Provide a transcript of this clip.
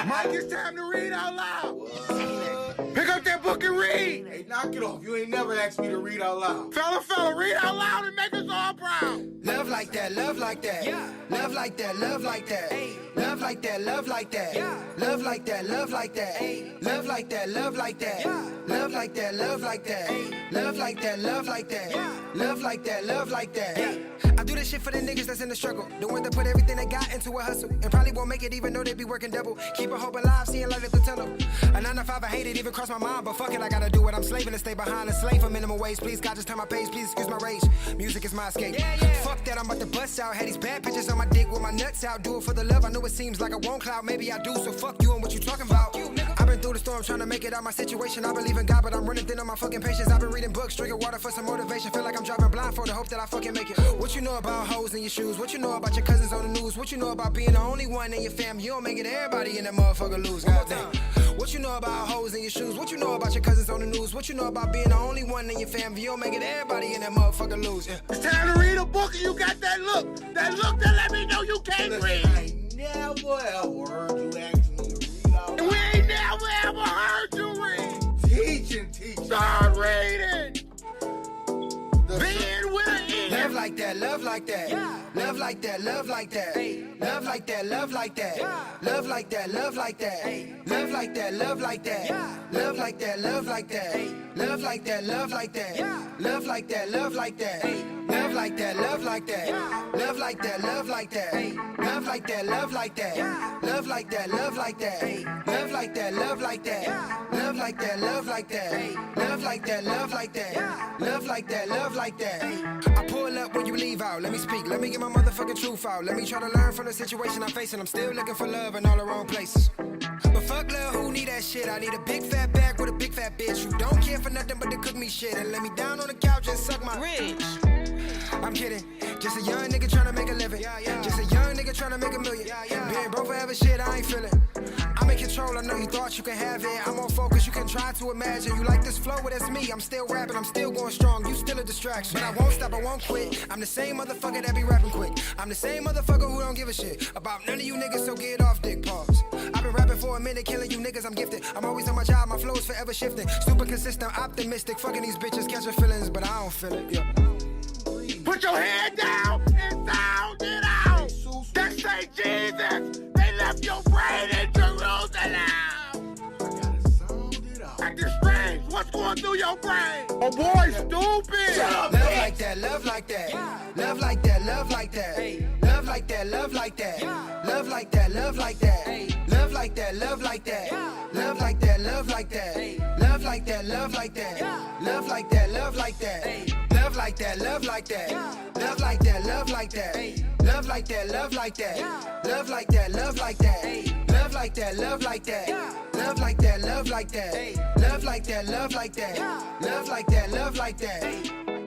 Mike, it's time to read out loud. Pick up that book and read. Hey, knock it off. You ain't never asked me to read out loud. Fella, read out loud and make us all proud. Love like that, love like that. Yeah. Love like that, love like that. Ay. Love like that, love like that. Yeah. Love like that, love like that. Ay. Love like that, love like that. Yeah. Love like that, love like that. Ay. Love like that, love like that. Yeah. Love like that, love like that. Yeah. I do this shit for the niggas that's in the struggle. The ones that put everything they got into a hustle. And probably won't make it even though they be working double. Keep a hope alive, seeing light at the tunnel. A 9 to 5, I hate it, even cross my mind. But fuck it, I gotta do it. I'm slaving to stay behind. A slave for minimum wage. Please, God, just turn my page. Please excuse my rage. Music is my escape. Yeah. Fuck that, I'm about to bust out. Had these bad pictures on my dick with my nuts out. Do it for the love. I know it seems like I won't cloud. Maybe I do, so fuck you and what you talking about. I've been through the storm trying to make it out my situation. I believe in God, but I'm running thin on my fucking patience. I've been reading books, drinking water for some motivation. Feel like I'm driving blindfold to hope that I fucking make it. What you know about hoes in your shoes? What you know about your cousins on the news? What you know about being the only one in your family? You don't make it, everybody in that motherfucker lose. Goddamn. What you know about hoes in your shoes? What you know about your cousins on the news? What you know about being the only one in your family? You don't make it, everybody in that motherfucker lose. Yeah. It's time to read a book and you got that look. That look that let me know you can't read. I never ever heard you ask me to read out loud. And we ain't never ever heard you read. Teaching. Start reading. Being with an E. Love like that, love like that. Yeah. Love like that, love like that. Ay. Love like that, love like that. Yeah. Love like that, love like that. Ay. Love like that, love like that. Yeah. Love like that, love like that. Ay. Love like that, love like that. Yeah. Love like that, love like that. Ay. Love like that, love like that. Yeah. Love like that, love like that. Ay. Love like that, love like that. Yeah. Love like that, love like that. Ay. Love like that, love like that. Yeah. Love like that, love like that. Ay. Love like that, love like that. Yeah. Love like that, love like that. I pull up when you leave out. Let me speak. Let me get my motherfucking truth out. Let me try to learn from the situation I'm facing. I'm still looking for love in all the wrong places. But fuck love, who need that shit? I need a big fat bag with a big fat bitch who don't care for nothing but to cook me shit and lay me down on the couch and suck my Ridge. I'm kidding. Just a young nigga trying to make a living. Just a young nigga trying to make a million. Being broke forever shit, I ain't feeling. I'm in control, I know you thought you could have it. I'm on focus, you can try to imagine. You like this flow, well that's me. I'm still rapping, I'm still going strong. You still a distraction. But I won't stop, I won't quit. I'm the same motherfucker that be rapping quick. I'm the same motherfucker who don't give a shit about none of you niggas, so get off dick, pause. I've been rapping for a minute, killing you niggas, I'm gifted. I'm always on my job, my flow's forever shifting. Super consistent, optimistic, fucking these bitches, catching feelings, but I don't feel it. Yeah. Put your head down and sound it out. That say Jesus, they left your brain in Jerusalem. Acting strange, what's going through your brain? Oh boy, stupid. Love like that, love like that. Love like that, love like that. Love like that, love like that. Love like that, love like that. Love like that, love like that. Love like that, love like that. Love like that, love like that. Love like that, love like that. Love like that, love like that. Love like that, love like that. Love like that, love like that. Love like that, love like that. Love like that, love like that. Love like that, love like that. Love like that, love like that. Love like that, love like that.